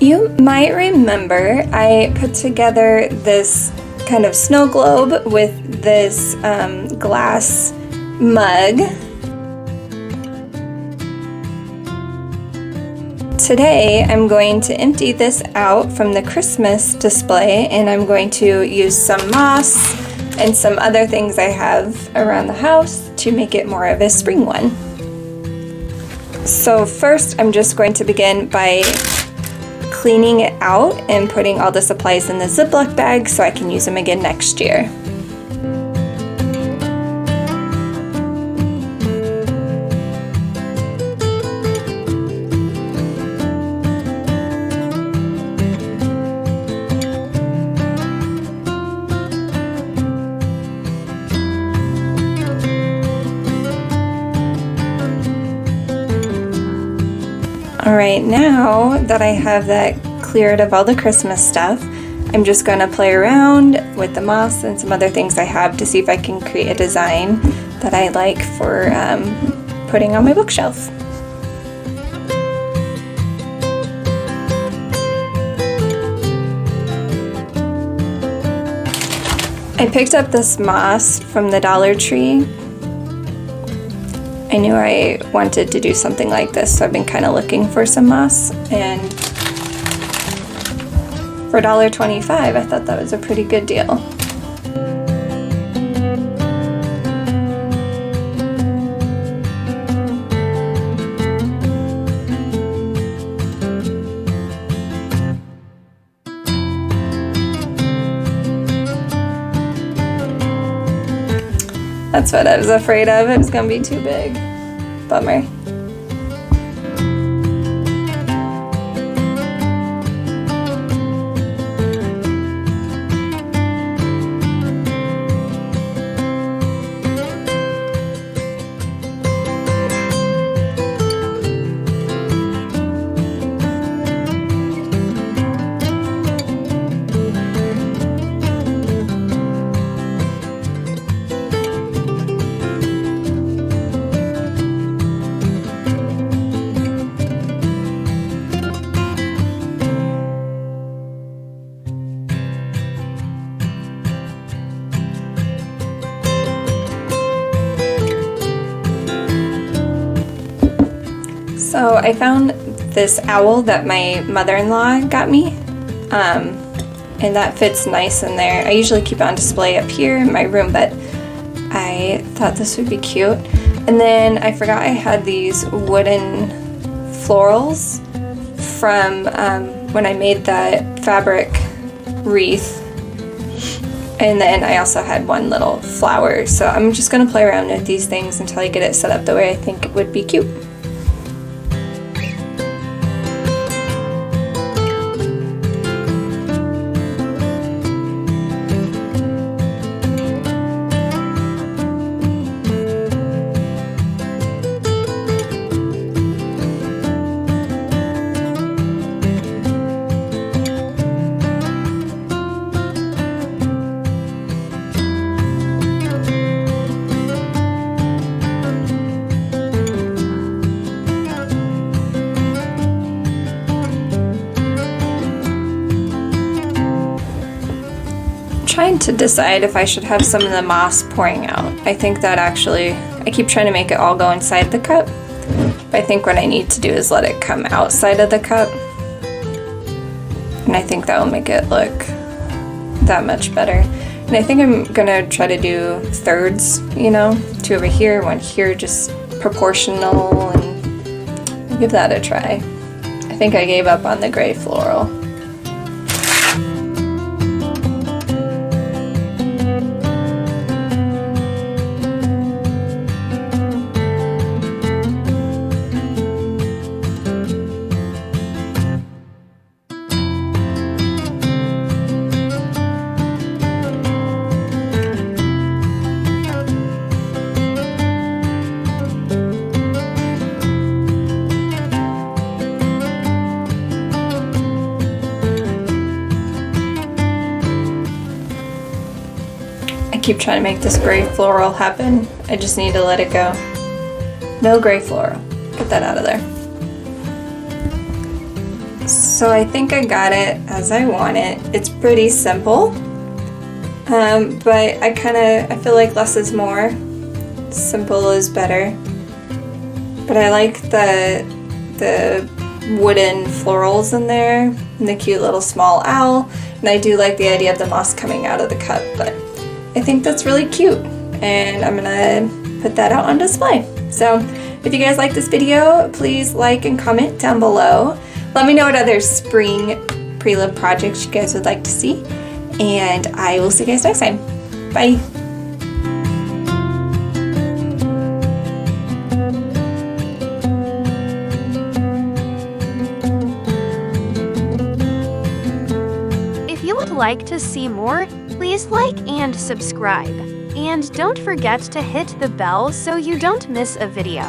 You might remember I put together this kind of snow globe with this glass mug. Today I'm going to empty this out from the Christmas display, and I'm going to use some moss and some other things I have around the house to make it more of a spring one. So first I'm just going to begin by cleaning it out and putting all the supplies in the Ziploc bag so I can use them again next year. Alright, now that I have that cleared of all the Christmas stuff, I'm just going to play around with the moss and some other things I have to see if I can create a design that I like for putting on my bookshelf. I picked up this moss from the Dollar Tree. I knew I wanted to do something like this, so I've been kind of looking for some moss, and for $1.25 I thought that was a pretty good deal. That's what I was afraid of. It was gonna be too big. Bummer. So I found this owl that my mother-in-law got me, and that fits nice in there. I usually keep it on display up here in my room, but I thought this would be cute. And then I forgot I had these wooden florals from when I made that fabric wreath. And then I also had one little flower. So I'm just going to play around with these things until I get it set up the way I think it would be cute. Trying to decide if I should have some of the moss pouring out. I think that actually, I keep trying to make it all go inside the cup, but I think what I need to do is let it come outside of the cup, and I think that will make it look that much better. And I think I'm gonna try to do thirds, you know, 2 over here, 1 here, just proportional, and give that a try. I think I gave up on the gray floral. Keep trying to make this gray floral happen. I just need to let it go. No gray floral. Get that out of there. So So I think I got it as I want it. It's pretty simple, but I feel like less is more. Simple is better. But I like the wooden florals in there and the cute little small owl. And I do like the idea of the moss coming out of the cup, but I think that's really cute. And I'm gonna put that out on display. So if you guys like this video, please like and comment down below. Let me know what other spring prelim projects you guys would like to see. And I will see you guys next time. Bye. If you would like to see more, please like and subscribe. And don't forget to hit the bell so you don't miss a video.